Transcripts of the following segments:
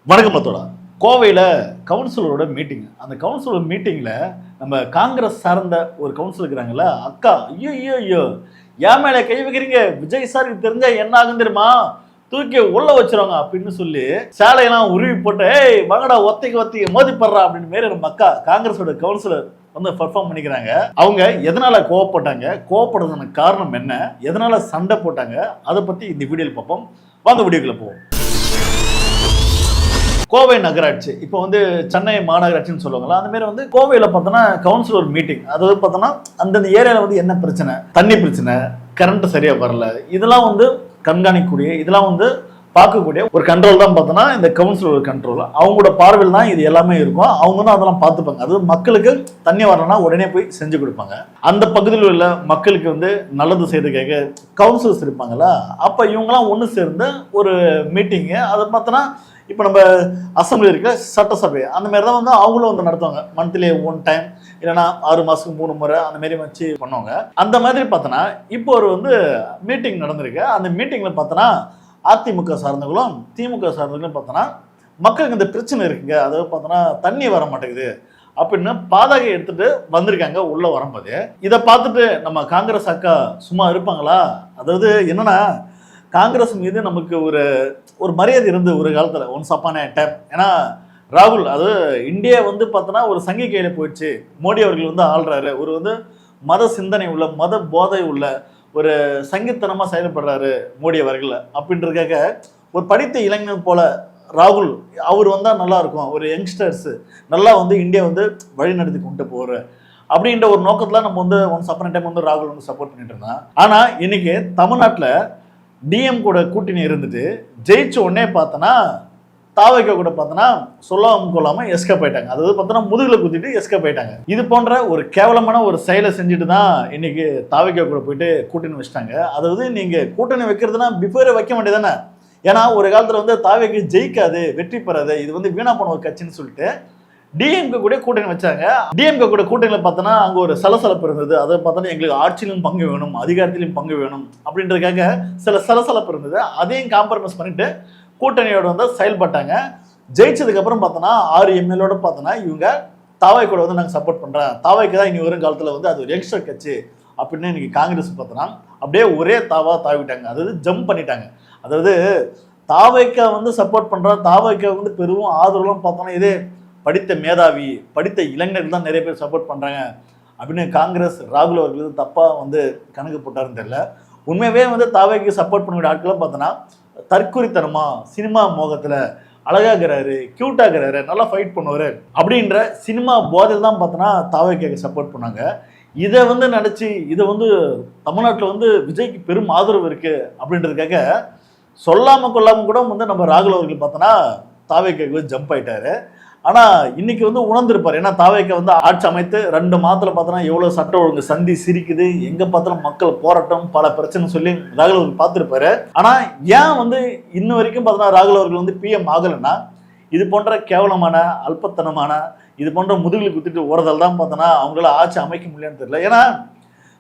வணக்கம் மத்தோட. கோவையில் கவுன்சிலரோட மீட்டிங். அந்த கவுன்சிலர் மீட்டிங்கில் நம்ம காங்கிரஸ் சார்ந்த ஒரு கவுன்சிலர் இருக்கிறாங்கல்ல, அக்கா ஐயோ ஐயோ ஐயோ ஏன் மேலே கை வைக்கிறீங்க, விஜய் சார் இது தெரிஞ்சா என்ன ஆகும் தெரியுமா, தூக்கி உள்ள வச்சிருவாங்க அப்படின்னு சொல்லி சேலையெல்லாம் உருவி போட்டு ஏய் வாங்கடா ஒத்திக்கு மோதிப்படுறா அப்படின்னு மாரி நம்ம அக்கா காங்கிரஸோட கவுன்சிலர் வந்து பர்ஃபார்ம் பண்ணிக்கிறாங்க. அவங்க எதனால கோவப்பட்டாங்க, கோவப்படுறதுக்கான காரணம் என்ன, எதனால சண்டை போட்டாங்க, அதை பற்றி இந்த வீடியோவில் பார்ப்போம். வாங்க வீடியோக்குள்ள போவோம். கோவை நகராட்சி இப்போ வந்து சென்னை மாநகராட்சின்னு சொல்லுவாங்களா, அந்த மாதிரி வந்து கோவையில் பார்த்தோன்னா கவுன்சிலர் மீட்டிங். அதாவது பார்த்தோன்னா அந்தந்த ஏரியாவில் வந்து என்ன பிரச்சனை, தண்ணி பிரச்சனை, கரண்ட் சரியாக வரல, இதெல்லாம் வந்து கண்காணிக்கக்கூடிய, இதெல்லாம் வந்து பார்க்கக்கூடிய ஒரு கண்ட்ரோல் தான் பார்த்தோன்னா இந்த கவுன்சிலர் கண்ட்ரோல். அவங்களோட பார்வையில் தான் இது எல்லாமே இருக்கும். அவங்க தான் அதெல்லாம் பார்த்துப்பாங்க. அது மக்களுக்கு தண்ணி வரலன்னா உடனே போய் செஞ்சு கொடுப்பாங்க. அந்த பகுதியில் உள்ள மக்களுக்கு வந்து நல்லது செய்யறதுக்காக கவுன்சிலர்ஸ் இருப்பாங்களா, அப்போ இவங்கெல்லாம் ஒன்று சேர்ந்து ஒரு மீட்டிங்கு. அதை பார்த்தோன்னா இப்போ நம்ம அசம்பிளி இருக்கிற சட்டசபை அந்த மாதிரி தான் வந்து அவங்களும் வந்து நடத்துவாங்க. மந்த்லி 1 டைம் இல்லைன்னா 6 மாதத்துக்கு 3 முறை அந்த மாரி வச்சு பண்ணுவாங்க. அந்த மாதிரி பார்த்தோன்னா இப்போ ஒரு வந்து மீட்டிங் நடந்திருக்கு. அந்த மீட்டிங்கில் பார்த்தோன்னா அதிமுக சார்ந்தவங்களும் திமுக சார்ந்தவங்களும் பார்த்தோன்னா மக்களுக்கு இந்த பிரச்சனை இருக்குங்க, அதாவது பார்த்தோன்னா தண்ணி வர மாட்டேங்குது அப்படின்னு பாதகை எடுத்துட்டு வந்திருக்காங்க. உள்ள வரும்போது இதை பார்த்துட்டு நம்ம காங்கிரஸ் அக்கா சும்மா இருப்பாங்களா? அதாவது என்னன்னா, காங்கிரஸ் மீது நமக்கு ஒரு மரியாதை இருந்து ஒரு காலத்தில் ஒன்ஸ் அப்பான டைம். ஏன்னா ராகுல் அது இந்தியா வந்து பார்த்தோன்னா ஒரு சங்கி கையில் போயிடுச்சு. மோடி அவர்கள் வந்து ஆள்றாரு, ஒரு வந்து மத சிந்தனை உள்ள, மத போதை உள்ள ஒரு சங்கித்தனமாக செயல்படுறாரு மோடி அவர்கள் அப்படின்றதுக்காக ஒரு படித்த இளைஞன் போல ராகுல் அவர் வந்தால் நல்லா இருக்கும், ஒரு யங்ஸ்டர்ஸ் நல்லா வந்து இந்தியா வந்து வழி நடத்தி கொண்டு போகிற அப்படின்ற ஒரு நோக்கத்தில் நம்ம வந்து ஒன்ஸ் அப்பான டைம் வந்து ராகுல் வந்து சப்போர்ட் பண்ணிட்டு இருந்தான். ஆனால் இன்னைக்கு தமிழ்நாட்டில் டிஎம் கூட கூட்டணி இருந்துட்டு ஜெயிச்ச உடனே பார்த்தோன்னா தாவைக்கா கூட பார்த்தோன்னா சொல்லாமல் கொள்ளாமல் எஸ்கேப் ஆயிட்டாங்க. அதாவது பார்த்தோன்னா முதுகில் குத்திட்டு எஸ்கேப் ஆயிட்டாங்க. இது போன்ற ஒரு கேவலமான ஒரு செயலை செஞ்சுட்டு தான் இன்னைக்கு தாவைக்கா கூட போயிட்டு கூட்டணி வச்சுட்டாங்க. அதாவது நீங்கள் கூட்டணி வைக்கிறதுனா பிஃபோரே வைக்க வேண்டியதானே. ஏன்னா ஒரு காலத்தில் வந்து தாவைக்கு ஜெயிக்காது, வெற்றி பெறாது, இது வந்து வீணா போன ஒரு கட்சின்னு சொல்லிட்டு டிஎம்கே கூட கூட்டணி வச்சாங்க. டிஎம்கே கூட கூட்டணியில் பார்த்தோன்னா அங்கே ஒரு சலசலப்பு இருந்தது. அதை பார்த்தோன்னா எங்களுக்கு ஆட்சியிலும் பங்கு வேணும், அதிகாரத்திலும் பங்கு வேணும் அப்படின்றதுக்காக சில சலசலப்பு இருந்தது. அதையும் காம்ப்ரமைஸ் பண்ணிட்டு கூட்டணியோட வந்து செயல்பட்டாங்க. ஜெயிச்சதுக்கப்புறம் பார்த்தோன்னா 6 எம்எல்ஏட பார்த்தோன்னா இவங்க தாவை கூட வந்து நாங்கள் சப்போர்ட் பண்ணுறேன், தாவைக்கு தான் இனி வரும் காலத்தில் வந்து அது ஒரு யங்ஸ்டர் கட்சி அப்படின்னு இன்னைக்கு காங்கிரஸ் பார்த்தோன்னா அப்படியே ஒரே தாவிட்டாங்க. அதாவது ஜம்ப் பண்ணிட்டாங்க. அதாவது தாவைக்கா வந்து சப்போர்ட் பண்ணுறோம், தாவைக்கா வந்து பெரும் ஆதரவுலாம் பார்த்தோன்னா இதே படித்த மேதாவி, படித்த இளைஞர்கள் தான் நிறைய பேர் சப்போர்ட் பண்ணுறாங்க அப்படின்னு காங்கிரஸ் ராகுல் அவர்கள் தப்பாக வந்து கணக்கு போட்டாருன்னு தெரியல. உண்மையாகவே வந்து தாவைக்கு சப்போர்ட் பண்ணக்கூடிய ஆட்களாம் பார்த்தோன்னா தற்குறித்தனமா, சினிமா மோகத்தில் அழகாகிறாரு, க்யூட்டாகிறாரு, நல்லா ஃபைட் பண்ணுவார் அப்படின்ற சினிமா போதையில் தான் பார்த்தோன்னா தாவைக்கு சப்போர்ட் பண்ணாங்க. இதை வந்து நினச்சி இதை வந்து தமிழ்நாட்டில் வந்து விஜய்க்கு பெரும் ஆதரவு இருக்குது அப்படின்றதுக்காக சொல்லாமல் கொள்ளாமல் கூட வந்து நம்ம ராகுல் அவர்கள் பார்த்தோன்னா தாவைக்கு ஜம்ப் ஆயிட்டாரு. ஆனால் இன்னைக்கு வந்து உணர்ந்திருப்பார். ஏன்னா தாவைக்கு வந்து ஆட்சி அமைத்து 2 மாதத்தில் பார்த்தோன்னா எவ்வளோ சட்ட ஒழுங்கு சந்தி சிரிக்குது, எங்கே பார்த்தாலும் மக்கள் போராட்டம், பல பிரச்சனை சொல்லி ராகுல் அவர்கள் பார்த்துருப்பாரு. ஆனால் ஏன் வந்து இன்ன வரைக்கும் பார்த்தோன்னா ராகுல் அவர்கள் வந்து பிஎம் ஆகலைன்னா இது போன்ற கேவலமான, அல்பத்தனமான, இது போன்ற முதுகில் குத்திட்டு ஓடுறதால் தான் பார்த்தோன்னா அவங்களால ஆட்சி அமைக்க முடியலன்னு தெரியல. ஏன்னா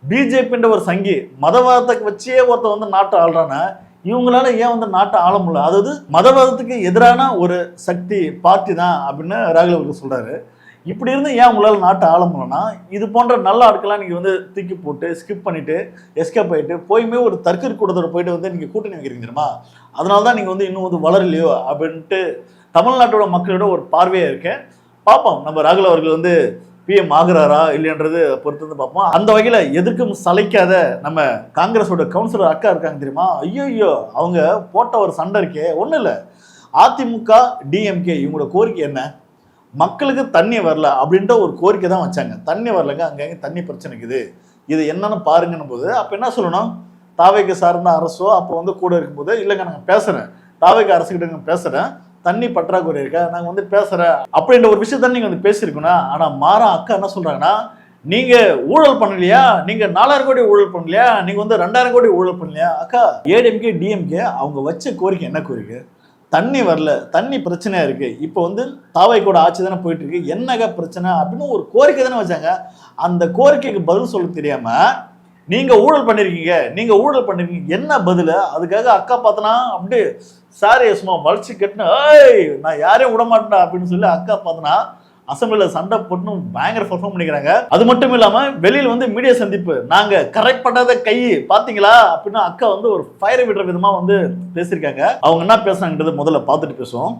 பிஜேபின்ற ஒரு சங்கி மதவாதத்தை வச்சே ஒருத்தர் வந்து நாட்டை ஆள்றான்னா இவங்களால ஏன் வந்து நாட்டை ஆள முடியல? அதாவது மதவாதத்துக்கு எதிரான ஒரு சக்தி பார்ட்டி தான் அப்படின்னு ராகுல் அவர்கள் சொல்றாரு. இப்படி இருந்து ஏன் உங்களால் நாட்டை ஆள முடியலன்னா இது போன்ற நல்ல ஆட்கள்லாம் நீங்கள் வந்து தூக்கி போட்டு ஸ்கிப் பண்ணிட்டு எஸ்கேப் ஆகிட்டு போயுமே ஒரு தற்கொலை கூட்டத்தோட போயிட்டு வந்து நீங்கள் கூட்டணி வைக்கிறீங்க தெரியுமா, அதனால தான் நீங்கள் வந்து இன்னும் வந்து வளரலையோ அப்படின்ட்டு தமிழ்நாட்டோட மக்களோட ஒரு பார்வையாக இருக்கேன். பார்ப்போம் நம்ம ராகுல் அவர்கள் வந்து பிஎம் ஆகிறாரா இல்லைன்றது பொறுத்து வந்து பார்ப்போம். அந்த வகையில் எதற்கும் சளைக்காத நம்ம காங்கிரஸோட கவுன்சிலர் அக்கா இருக்காங்க தெரியுமா, ஐயோ அவங்க போட்ட ஒரு சண்டை இருக்கே ஒன்றும் இல்லை. அதிமுக டிஎம்கே இவங்களோட கோரிக்கை என்ன, மக்களுக்கு தண்ணி வரல அப்படின்ற ஒரு கோரிக்கை தான் வச்சாங்க. தண்ணி வரலங்க, அங்கங்கே தண்ணி பிரச்சனை இருக்குது, இது என்னன்னு பாருங்கன்னும் போது அப்போ என்ன சொல்லணும், தாவைக்கு சார்ந்த அரசோ அப்போ வந்து கூட இருக்கும்போது இல்லைங்க நாங்கள் பேசுகிறேன், தாவைக்கு அரசுக்கிட்ட நாங்கள் பேசுகிறேன், தண்ணி பற்றாக்குறை இருக்கா, நாங்கள் வந்து பேசுகிறேன் அப்படின்ற ஒரு விஷயத்த நீங்கள் வந்து பேசியிருக்கணும். ஆனால் மாறா அக்கா என்ன சொல்கிறாங்கன்னா, நீங்கள் ஊழல் பண்ணலையா, நீங்கள் 4000 கோடி ஊழல் பண்ணலையா, நீங்கள் வந்து 2000 கோடி ஊழல் பண்ணலையா. அக்கா ஏடிஎம்கே டிஎம்கே அவங்க வச்ச கோரிக்கை என்ன கோரிக்கை, தண்ணி வரல, தண்ணி பிரச்சனையாக இருக்குது, இப்போ வந்து தாவைக்கோட ஆட்சி தானே போயிட்டு இருக்கு, என்னங்க பிரச்சனை அப்படின்னு ஒரு கோரிக்கை தானே வச்சாங்க. அந்த கோரிக்கைக்கு பதில் சொல்ல தெரியாமல் நீங்கள் ஊழல் பண்ணியிருக்கீங்க, என்ன பதில்? அதுக்காக அக்கா பார்த்தனா அப்படியே சாரியை சும்மா வலிச்சு கட்டின, ஏய் நான் யாரையும் விட மாட்டேன் அப்படின்னு சொல்லி அக்கா பார்த்தோன்னா அசம்பிளியில் சண்டை போட்டு பயங்கர பெர்ஃபார்ம் பண்ணிக்கிறாங்க. அது மட்டும் இல்லாம வெளியில வந்து மீடியா சந்திப்பு, நாங்க கரெக்ட் பண்ணாத கை பாத்தீங்களா அப்படின்னு அக்கா வந்து ஒரு ஃபயர் விடுற விதமா வந்து பேசியிருக்காங்க. அவங்க என்ன பேசுறாங்கன்றது முதல்ல பார்த்துட்டு பேசுவோம்.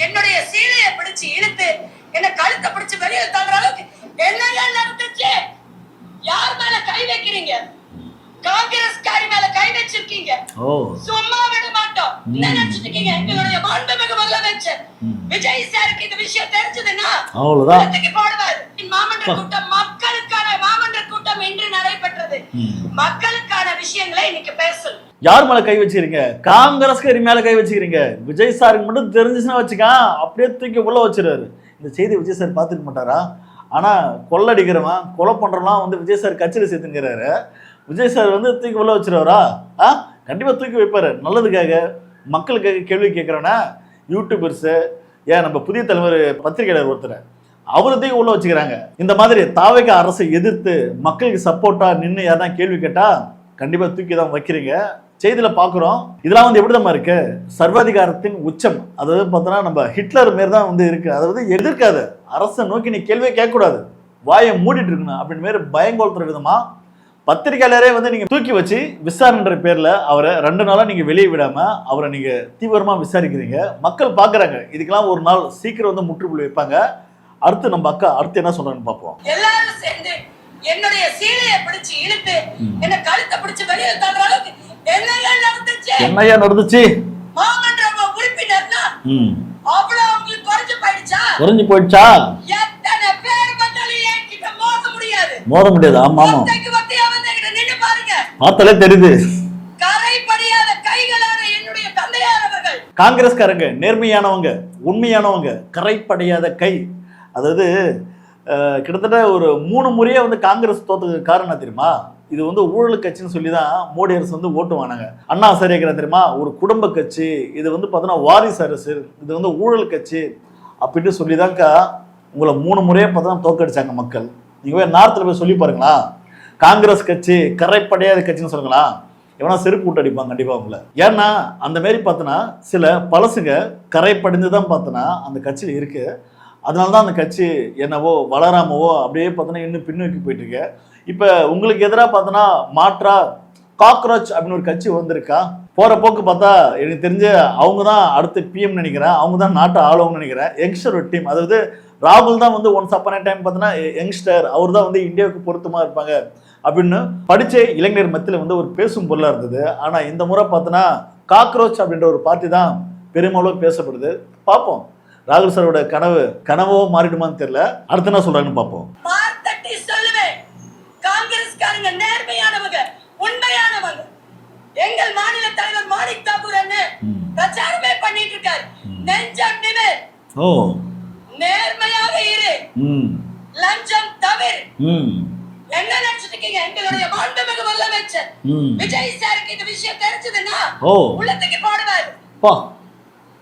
என்னுடைய சீலையை பிடிச்சு இழுத்து என்ன கழுத்தை பிடிச்சு வெளியே தள்ளுற அளவுக்கு என்னங்க நடந்துச்சு? யார் மேல கை வைக்கிறீங்க? காங்கிரஸ்காரி மேல கை வச்சிருக்கீங்க. சும்மா விட மாட்டோம். என்ன நினைச்சிட்டு இருக்கீங்க? எங்களுடைய மாண்புமிகு முதலமைச்சர் விஜய் சாருக்கு இந்த விஷயம் தெரிஞ்சதுன்னா அவ்வளவுதான் போடுவார். மாமன்ற கூட்டம் மக்களுக்கான மாமன்ற கூட்டம் இன்று நடைபெற்றது. மக்களுக்கான விஷயங்களை இன்னைக்கு பேசணும். யார் மேல கை வச்சுக்கிறீங்க? காங்கிரஸ்காரி மேல கை வச்சுக்கிறீங்க. விஜய் சாருக்கு மட்டும் தெரிஞ்சுச்சுன்னா வச்சுக்கா அப்படியே தூக்கி உள்ள வச்சிருவாரு. இந்த செய்தி விஜய் சார் பார்த்துக்க மாட்டாரா? ஆனா கொள்ளடிக்கிறவன் கொலை பண்றவன் வந்து விஜய் சார் கட்சியில சேர்த்துங்கிறாரு. விஜய் சார் வந்து தூக்கி உள்ள வச்சிருவாரா? கண்டிப்பா தூக்கி வைப்பாரு. நல்லதுக்காக மக்களுக்காக கேள்வி கேட்கிறவனா யூடியூபர்ஸ், ஏன் நம்ம புதிய தலைவர் பத்திரிகையாளர் ஒருத்தர் அவரு தூக்கி உள்ள வச்சுக்கிறாங்க. இந்த மாதிரி தாவேக அரசை எதிர்த்து மக்களுக்கு சப்போர்ட்டா நின்று யாருன்னா கேள்வி கேட்டா கண்டிப்பா தூக்கி தான் வைக்கிறீங்க. செய்தியில பாக்குறோம். இதெல்லாம் வந்து எப்படிதான் இருக்கு? சர்வாதிகாரத்தின் உச்சம். அதாவது பார்த்தோன்னா நம்ம ஹிட்லர் மாரி தான் வந்து இருக்கு. அதாவது எதிர்க்காத அரசை நோக்கி நீ கேள்வியே கேட்கக்கூடாது, வாயை மூடிட்டு இருக்கணும் அப்படின்னு மாரி பயங்கோல்ற விதமா பத்திரிகையாளரே வந்து நீங்க தூக்கி வச்சு விசாரணைன்ற பேர்ல அவரை 2 நாளா நீங்க வெளியே விடாம அவரை நீங்க தீவிரமா விசாரிக்கிறீங்க. மக்கள் பாக்குறாங்க. இதுக்கெல்லாம் ஒரு நாள் சீக்கிரம் வந்து முற்றுப்புள்ளி வைப்பாங்க. அடுத்து நம்ம அக்கா அடுத்து என்ன சொல்றாங்கன்னு பார்ப்போம். எல்லாரும் சேர்ந்து என்னுடைய சீலையை பிடிச்சு இழுத்து என்ன கழுத்தை பிடிச்சு வெளியே தள்ளுற அளவுக்கு என்னையா நடந்துச்சு? மாமன்ற உறுப்பினர்னா அவ்வளவு அவங்களுக்கு குறைஞ்சு போயிடுச்சா? எத்தனை பேர் வந்தாலும் என்கிட்ட மோத முடியாது. மோத முடியாது. ஆமா ஆமா, நின்னு பாருங்க, பார்த்தாலே தெரியுது. கரைப்படியாத கைகளான என்னுடைய தந்தையார் அவர்கள் காங்கிரஸ்காரங்க நேர்மையானவங்க, உண்மையானவங்க, கரைப்படையாத கை. அதாவது கிட்டத்தட்ட ஒரு 3 முறையே வந்து காங்கிரஸ் தோத்துக்கு காரணம் தெரியுமா? இது வந்து ஊழல் கட்சின்னு சொல்லி தான் மோடி அரசு வந்து ஓட்டு வாங்கினாங்க. அண்ணா சரியாக்கிற தெரியுமா? ஒரு குடும்ப கட்சி. இது வந்து பார்த்தோன்னா வாரிசு அரசு, இது வந்து ஊழல் கட்சி அப்படின்னு சொல்லிதான்க்கா உங்களை 3 முறையே பார்த்தோன்னா தோக்கடிச்சாங்க மக்கள். நீங்கள் போய் நார்த்தில் போய் சொல்லி பாருங்களா, காங்கிரஸ் கட்சி கரைப்படையாத கட்சின்னு சொல்லுங்களா, எவனா செருப்பு விட்டு அடிப்பாங்க கண்டிப்பாக உங்களை. ஏன்னா அந்த மாரி பார்த்தோன்னா சில பழசுங்க கரைப்படைந்து தான் பார்த்தோன்னா அந்த கட்சியில் இருக்கு. அதனால தான் அந்த கட்சி என்னவோ வளராமவோ அப்படியே பார்த்தோன்னா இன்னும் பின்னோக்கி போயிட்டு இருக்கு. இப்போ உங்களுக்கு எதிராக பார்த்தோன்னா மாற்றா காக்ரோச் அப்படின்னு ஒரு கட்சி வந்திருக்கா. போகிற போக்கு பார்த்தா எனக்கு தெரிஞ்ச அவங்க தான் அடுத்து பிஎம் நினைக்கிறேன், அவங்க தான் நாட்டை ஆளுவங்கன்னு நினைக்கிறேன். யங்ஸ்டர் ஒரு டீம். அதாவது ராகுல் தான் வந்து ஒன்ஸ் அப்பான டைம் பார்த்தோன்னா யங்ஸ்டர், அவர் தான் வந்து இந்தியாவுக்கு பொருத்தமாக இருப்பாங்க அப்படின்னு படித்த இளைஞர் மத்தியில் வந்து ஒரு பேசும் பொருளாக இருந்தது. ஆனால் இந்த முறை பார்த்தோன்னா காக்ரோச் அப்படின்ற ஒரு பார்ட்டி தான் பெருமளவு பேசப்படுது. பார்ப்போம் ராகுல் சாரோட கனவோ மாறிடுமான்னு தெரியல. அடுத்து என்ன சொல்றாங்கன்னு பார்ப்போம். காங்கிரஸ்காரங்க நேர்மையானவங்க, உண்மையானவங்க. எங்கள் மாநில தலைவர் மாணிக் தாக்கூர் பிரச்சாரமே பண்ணிட்டு இருக்காரு. நெஞ்சம் நிமிர், நேர்மையாக இரு, லஞ்சம் தவிர. என்ன நினைச்சிட்டு இருக்கீங்க? எங்களுடைய மாண்புமிகு முதலமைச்சர் விஜய் சாருக்கு இந்த விஷயம் தெரிஞ்சதுன்னா உள்ளத்துக்கு போடுவாரு.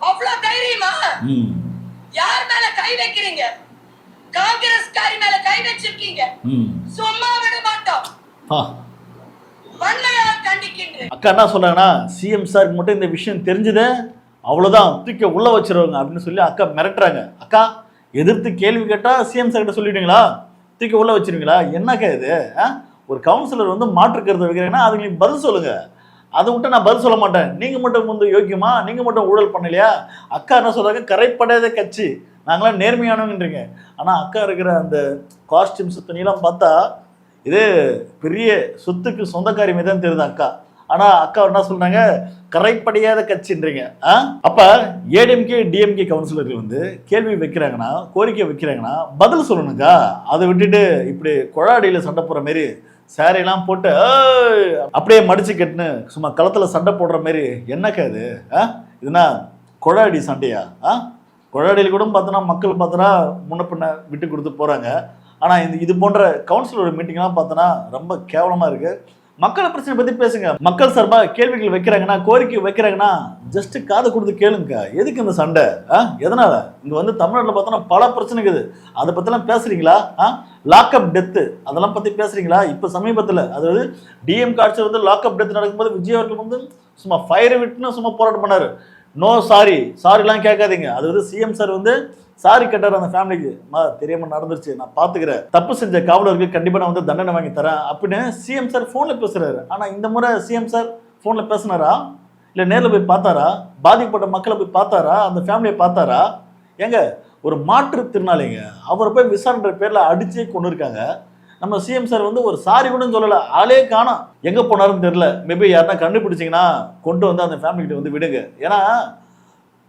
அவ்வளவு தைரியமா? யார் மேல கை வைக்கிறீங்க? காங்கிரஸ்காரி மேல கை வச்சிருக்கீங்க. சும்மா விட மாட்டோம். வன்மையாக கண்டிக்கின்றேன். அக்கா என்ன சொல்றாங்கன்னா, சிஎம் சாருக்கு மட்டும் இந்த விஷயம் தெரிஞ்சது அவ்வளவுதான் தூக்கி உள்ள வச்சிருவாங்க அப்படின்னு சொல்லி அக்கா மிரட்டுறாங்க. அக்கா எதிர்த்து கேள்வி கேட்டா சிஎம் சார் கிட்ட சொல்லிடுவீங்களா? தூக்கி உள்ள வச்சிருவீங்களா? என்னக்கா இது? ஒரு கவுன்சிலர் வந்து மாற்று கருத்தை வைக்கிறீங்கன்னா அதுக்கு நீங்க பதில் சொல்லுங்க. அதை விட்டு நான் பதில் சொல்ல மாட்டேன். நீங்க மட்டும் வந்து யோக்கியமா, நீங்க மட்டும் ஊழல் பண்ணலையா? அக்கா என்ன சொல்றாங்க, கரைப்படையாத கட்சி, நாங்களாம் நேர்மையானவங்கன்றீங்க. ஆனால் அக்கா இருக்கிற அந்த காஸ்டியூம் சுத்தனிலாம் பார்த்தா இது பெரிய சொத்துக்கு சொந்தக்காரிமே தான் தெரியுது அக்கா. ஆனால் அக்கா என்ன சொல்றாங்க, கரைப்படையாத கட்சின்றீங்க. அப்போ ஏடிஎம்கே டிஎம்கே கவுன்சிலர்கள் வந்து கேள்வி வைக்கிறாங்கன்னா, கோரிக்கை வைக்கிறாங்கன்னா பதில் சொல்லணுக்கா. அதை விட்டுட்டு இப்படி கொழாடியில் சண்டை போடுற மாரி சாரியெல்லாம் போட்டு அப்படியே மடிச்சு கட்டுன்னு சும்மா களத்தில் சண்டை போடுற மாரி என்னக்கா இது? இதுனா கொழாடி சண்டையா? கொழாடியில் கூட பார்த்தோன்னா மக்கள் பார்த்தோன்னா முன்ன பின்ன விட்டு கொடுத்து போகிறாங்க. ஆனால் இது போன்ற கவுன்சிலோட மீட்டிங்லாம் பார்த்தோன்னா ரொம்ப கேவலமாக இருக்குது. மக்களை பிரச்சனை பத்தி பேசுங்க. மக்கள் சார்பா கேள்விகள் வைக்கிறாங்கன்னா, கோரிக்கை வைக்கிறாங்கன்னா ஜஸ்ட் காதை கொடுத்து கேளுங்க. எதுக்கு இந்த சண்டை? எதனால? இங்க வந்து தமிழ்நாட்டில் பார்த்தோன்னா பல பிரச்சனை இருக்குது. அதை பத்திலாம் பேசுறீங்களா? லாக்அப் டெத்து அதெல்லாம் பத்தி பேசுறீங்களா? இப்ப சமீபத்தில் அதாவது டிஎம்கே ஆட்சி வந்து லாக்அப் டெத் நடக்கும்போது விஜய் அவர்கள் வந்து சும்மா ஃபயர் விட்டுன்னு சும்மா போராட்டம் பண்ணாரு. நோ சாரிலாம் கேட்காதீங்க. அது வந்து சிஎம் சார் வந்து சாரி கேட்டார் அந்த ஃபேமிலிக்கு. தெரியாம நடந்துருச்சு, நான் பாத்துக்கிறேன், தப்பு செஞ்ச காவலருக்கு கண்டிப்பா நான் வந்து தண்டனை வாங்கி தரேன் அப்படின்னு சிஎம் சார் போன்ல பேசுறாரு. ஆனா இந்த முறை சிஎம் சார் போன்ல பேசினாரா இல்ல நேர்ல போய் பார்த்தாரா? பாதிக்கப்பட்ட மக்களை போய் பார்த்தாரா? அந்த ஃபேமிலியை பார்த்தாரா? ஏங்க ஒரு மாற்றுத்திறனாளிங்க அவரை போய் விசாரணை பேர்ல அடிச்சே கொண்டு இருக்காங்க. நம்ம சிஎம் சார் வந்து ஒரு சாரி கூட சொல்லல. ஆளே காணோம், எங்க போனாருன்னு தெரியல. மேபி யாருன்னா கண்டுபிடிச்சிங்கன்னா கொண்டு வந்து அந்த ஃபேமிலி கிட்ட வந்து விடுங்க. ஏன்னா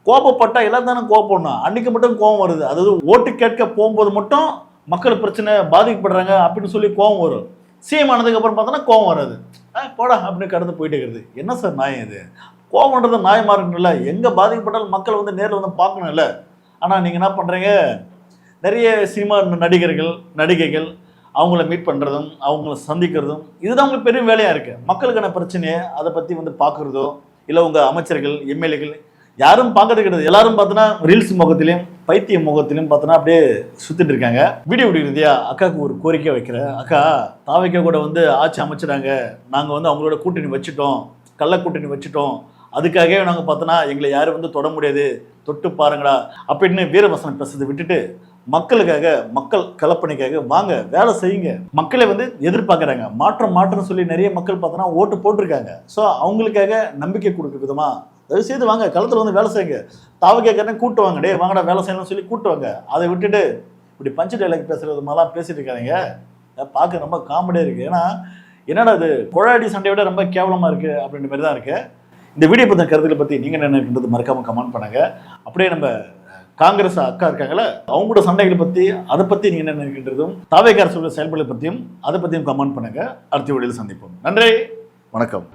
கோபப்பட்டா எல்லாம் தானே கோபப்படணும். அன்னைக்கு மட்டும் கோபம் வருது. அதாவது ஓட்டு கேட்க போகும்போது மட்டும் மக்கள் பிரச்சனை பாதிக்கப்படுறாங்க அப்படின்னு சொல்லி கோபம் வரும். சிஎம் ஆனதுக்கு அப்புறம் பார்த்தோன்னா கோபம் வராது. போடா அப்படின்னு கடந்து போயிட்டே இருக்குது. என்ன சார் நியாயம் இது? கோபம்ன்றது நியாயமா இருக்குல்ல? எங்க பாதிக்கப்பட்டாலும் மக்கள் வந்து நேரில் வந்து பார்க்கணும்ல. ஆனா நீங்க என்ன பண்றீங்க? நிறைய சினிமா நடிகர்கள் நடிகைகள் அவங்கள மீட் பண்ணுறதும் அவங்கள சந்திக்கிறதும் இதுதான் உங்களுக்கு பெரிய வேலையாக இருக்குது. மக்களுக்கான பிரச்சனையை அதை பற்றி வந்து பார்க்குறதோ இல்லை உங்கள் அமைச்சர்கள் எம்எல்ஏக்கள் யாரும் பார்க்கறது கிடையாது. எல்லாரும் பார்த்தோன்னா ரீல்ஸ் முகத்திலையும் பைத்திய முகத்திலையும் பார்த்தோன்னா அப்படியே சுற்றிட்டு இருக்காங்க. வீடியோ ரீதியா அக்காவுக்கு ஒரு கோரிக்கை வைக்கிறேன். அக்கா, தாவைக்கா கூட வந்து ஆட்சி அமைச்சிட்டாங்க, நாங்கள் வந்து அவங்களோட கூட்டணி வச்சுட்டோம், கள்ள கூட்டணி வச்சுட்டோம், அதுக்காகவே நாங்கள் பார்த்தோன்னா எங்களை யாரும் வந்து தொட முடியாது, தொட்டு பாருங்கடா அப்படின்னு வீரவசனம் பேசுறதை விட்டுட்டு மக்களுக்காக மக்கள் கலப்பணிக்காக வாங்க வேலை செய்யுங்க. மக்களை வந்து எதிர்பார்க்குறாங்க. மாற்றம் சொல்லி நிறைய மக்கள் பார்த்தோன்னா ஓட்டு போட்டிருக்காங்க. ஸோ அவங்களுக்காக நம்பிக்கை கொடுக்குற விதமா தயவு செய்து வாங்க, களத்தில் வந்து வேலை செய்யுங்க. தாவைக்காரனே கூட்டு வாங்க, டே வாங்கடா வேலை செய்யணும்னு சொல்லி கூட்டு வாங்க. அதை விட்டுட்டு இப்படி பஞ்சு டைலாக் பேசுறது மாதிரிலாம் பேசிட்டு இருக்காங்க. பார்க்க ரொம்ப காமெடியாக இருக்குது. ஏன்னா என்னடா இது கொழாடி சண்டையை விட ரொம்ப கேவலமாக இருக்குது அப்படின்ற மாதிரி தான் இருக்குது. இந்த வீடியோ பற்றின கருத்துக்களை பற்றி நீங்கள் என்ன நினைக்கின்றது மறக்காமல் கமெண்ட் பண்ணுங்க. அப்படியே நம்ம காங்கிரஸ் அக்கா இருக்காங்களே அவங்களோட சண்டைகளை பற்றி அதை பற்றி நீங்கள் என்ன நினைக்கின்றதும் தாவேக்கார சொல்ற செயல்பாடுகளை பற்றியும் அதை பற்றியும் கமெண்ட் பண்ணுங்க. அடுத்த வீடியோவில் சந்திப்போம். நன்றி, வணக்கம்.